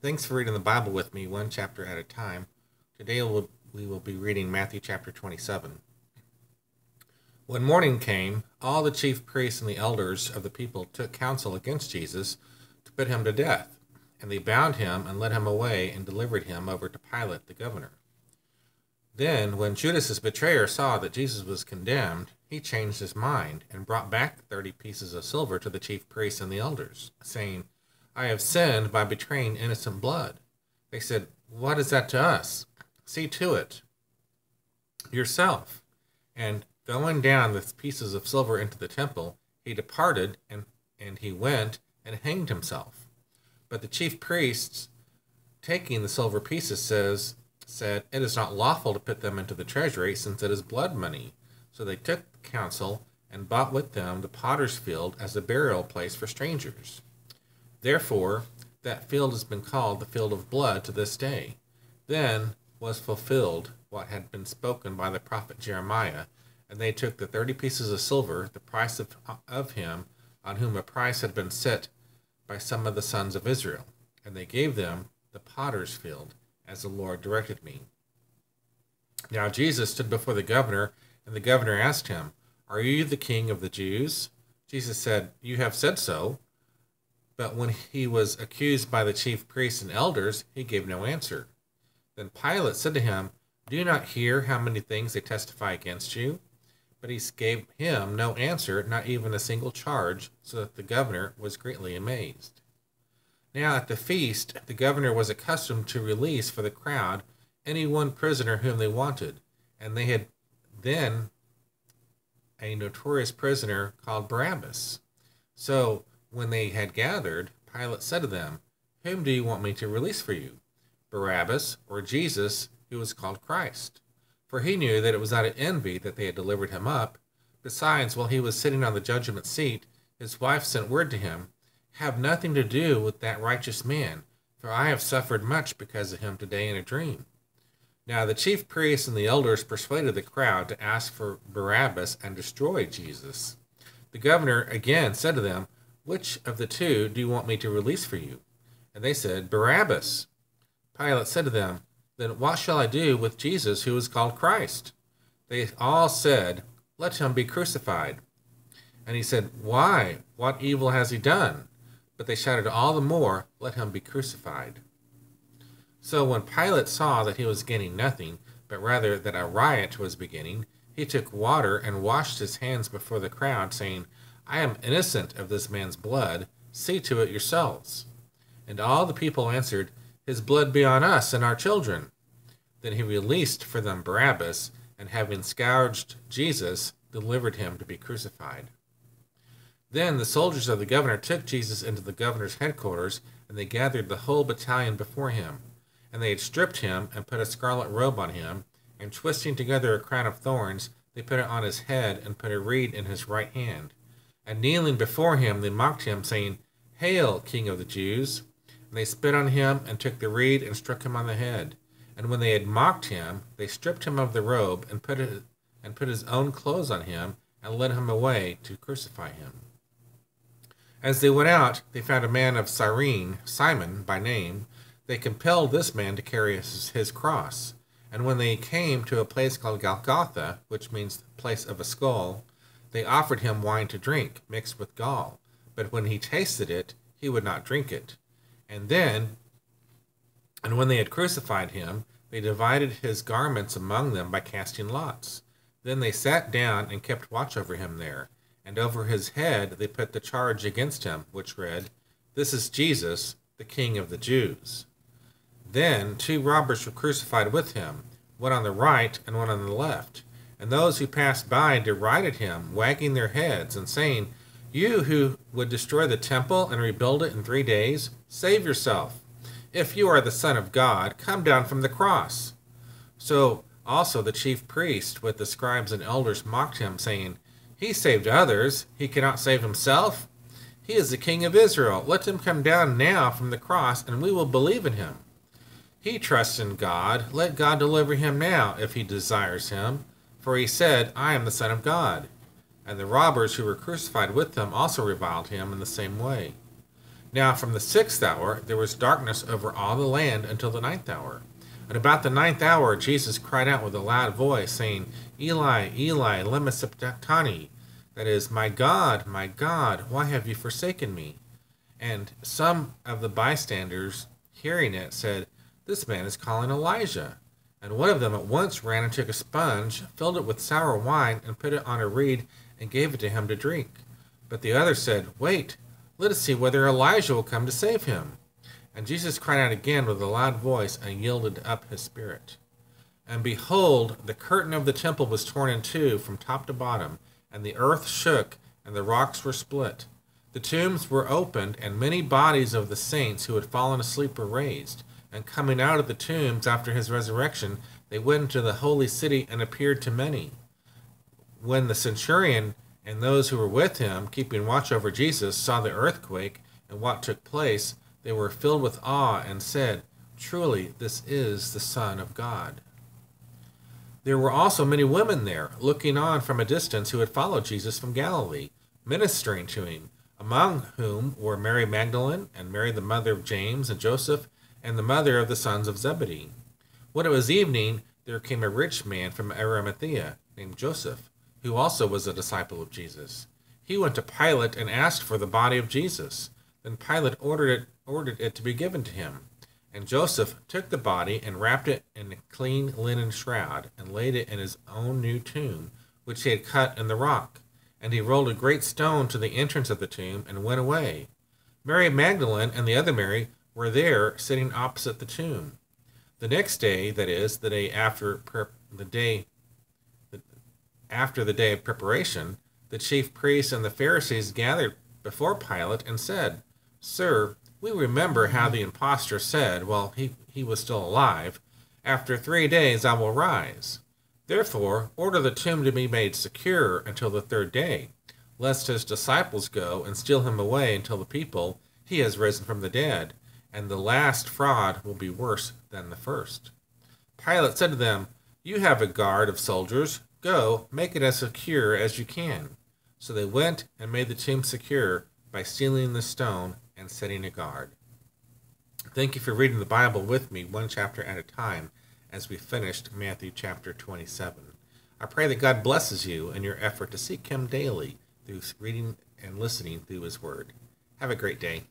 Thanks for reading the Bible with me, one chapter at a time. Today we will be reading Matthew chapter 27. When morning came, all the chief priests and the elders of the people took counsel against Jesus to put him to death. And they bound him and led him away and delivered him over to Pilate the governor. Then, when Judas his betrayer saw that Jesus was condemned, he changed his mind and brought back 30 pieces of silver to the chief priests and the elders, saying, I have sinned by betraying innocent blood. They said, What is that to us? See to it yourself. And throwing down the pieces of silver into the temple, he departed and he went and hanged himself. But the chief priests, taking the silver pieces, said, It is not lawful to put them into the treasury, since it is blood money. So they took the counsel and bought with them the potter's field as a burial place for strangers. Therefore, that field has been called the field of blood to this day. Then was fulfilled what had been spoken by the prophet Jeremiah, and they took the 30 pieces of silver, the price of him on whom a price had been set by some of the sons of Israel, and they gave them the potter's field, as the Lord directed me. Now Jesus stood before the governor, and the governor asked him, Are you the king of the Jews? Jesus said, You have said so. But when he was accused by the chief priests and elders, he gave no answer. Then Pilate said to him, Do you not hear how many things they testify against you? But he gave him no answer, not even a single charge, so that the governor was greatly amazed. Now at the feast, the governor was accustomed to release for the crowd any one prisoner whom they wanted, and they had then a notorious prisoner called Barabbas. So when they had gathered, Pilate said to them, Whom do you want me to release for you, Barabbas or Jesus, who was called Christ? For he knew that it was out of envy that they had delivered him up. Besides, while he was sitting on the judgment seat, his wife sent word to him, Have nothing to do with that righteous man, for I have suffered much because of him today in a dream. Now the chief priests and the elders persuaded the crowd to ask for Barabbas and destroy Jesus. The governor again said to them, Which of the two do you want me to release for you? And they said, Barabbas. Pilate said to them, Then what shall I do with Jesus, who is called Christ? They all said, Let him be crucified. And he said, Why? What evil has he done? But they shouted all the more, Let him be crucified. So when Pilate saw that he was gaining nothing, but rather that a riot was beginning, he took water and washed his hands before the crowd, saying, I am innocent of this man's blood. See to it yourselves. And all the people answered, His blood be on us and our children. Then he released for them Barabbas, and having scourged Jesus, delivered him to be crucified. Then the soldiers of the governor took Jesus into the governor's headquarters, and they gathered the whole battalion before him. And they had stripped him and put a scarlet robe on him, and twisting together a crown of thorns, they put it on his head and put a reed in his right hand. And kneeling before him, they mocked him, saying, Hail, King of the Jews! And they spit on him and took the reed and struck him on the head. And when they had mocked him, they stripped him of the robe and put his own clothes on him and led him away to crucify him. As they went out, they found a man of Cyrene, Simon by name. They compelled this man to carry his cross. And when they came to a place called Golgotha, which means place of a skull, they offered him wine to drink, mixed with gall. But when he tasted it, he would not drink it. And when they had crucified him, they divided his garments among them by casting lots. Then they sat down and kept watch over him there. And over his head they put the charge against him, which read, This is Jesus, the King of the Jews. Then 2 robbers were crucified with him, one on the right and one on the left. And those who passed by derided him, wagging their heads and saying, You who would destroy the temple and rebuild it in 3 days, save yourself. If you are the Son of God, come down from the cross. So also the chief priest with the scribes and elders mocked him, saying, He saved others, he cannot save himself. He is the King of Israel. Let him come down now from the cross, and we will believe in him. He trusts in God. Let God deliver him now, if he desires him. For he said, I am the Son of God. And the robbers who were crucified with him also reviled him in the same way. Now from the 6th hour there was darkness over all the land until the 9th hour. And about the 9th hour Jesus cried out with a loud voice, saying, Eli, Eli, lema sabachthani, that is, my God, why have you forsaken me? And some of the bystanders, hearing it, said, This man is calling Elijah. And one of them at once ran and took a sponge, filled it with sour wine, and put it on a reed, and gave it to him to drink. But the other said, Wait, let us see whether Elijah will come to save him. And Jesus cried out again with a loud voice, and yielded up his spirit. And behold, the curtain of the temple was torn in two from top to bottom, and the earth shook, and the rocks were split. The tombs were opened, and many bodies of the saints who had fallen asleep were raised. And coming out of the tombs after his resurrection, they went into the holy city and appeared to many. When the centurion and those who were with him, keeping watch over Jesus, saw the earthquake and what took place, they were filled with awe and said, Truly, this is the Son of God. There were also many women there, looking on from a distance, who had followed Jesus from Galilee, ministering to him, among whom were Mary Magdalene, and Mary the mother of James and Joseph, and the mother of the sons of Zebedee. When it was evening, there came a rich man from Arimathea, named Joseph, who also was a disciple of Jesus. He went to Pilate and asked for the body of Jesus. Then Pilate ordered it to be given to him. And Joseph took the body and wrapped it in a clean linen shroud, and laid it in his own new tomb, which he had cut in the rock. And he rolled a great stone to the entrance of the tomb, and went away. Mary Magdalene and the other Mary were there, sitting opposite the tomb. The next day, that is, the day after the day of preparation, the chief priests and the Pharisees gathered before Pilate and said, Sir, we remember how the impostor said, while he was still alive, After 3 days I will rise. Therefore, order the tomb to be made secure until the 3rd day, lest his disciples go and steal him away and tell the people, He has risen from the dead, and the last fraud will be worse than the first. Pilate said to them, You have a guard of soldiers. Go, make it as secure as you can. So they went and made the tomb secure by sealing the stone and setting a guard. Thank you for reading the Bible with me, one chapter at a time, as we finished Matthew chapter 27. I pray that God blesses you in your effort to seek Him daily through reading and listening through His Word. Have a great day.